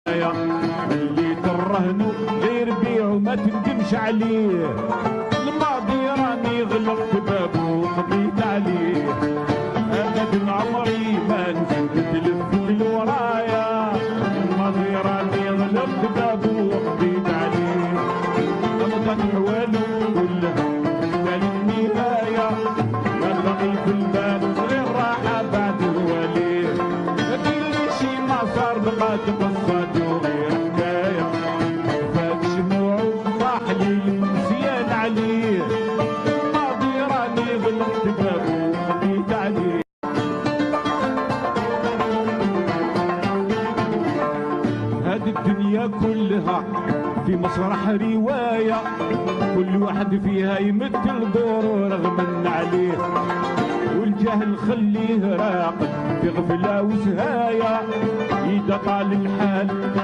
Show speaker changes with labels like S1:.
S1: اللي ترهنوا غير بيعوا ما تندمش عليه. الماضي راني غلقت بابه وقضيت عليه. ابدا عمري ما نزلت لفت لورايا. الماضي راني غلقت بابه وقضيت عليه. غلطت حوالو كلها كان النهايه. ما بقي في البال غير راحه بعد الوليه. كل شي ما صار بقات قصه وغير حكايه. فات شموعه راح لي المزيان عليه. الماضي راني غلقت بابه وقضيت عليه. هذه الدنيا كلها في مسرح رواية. كل واحد فيها يمثل دوره رغما عليه. والجهل خليه راقد في غفلة وسهاية. إذا طال الحال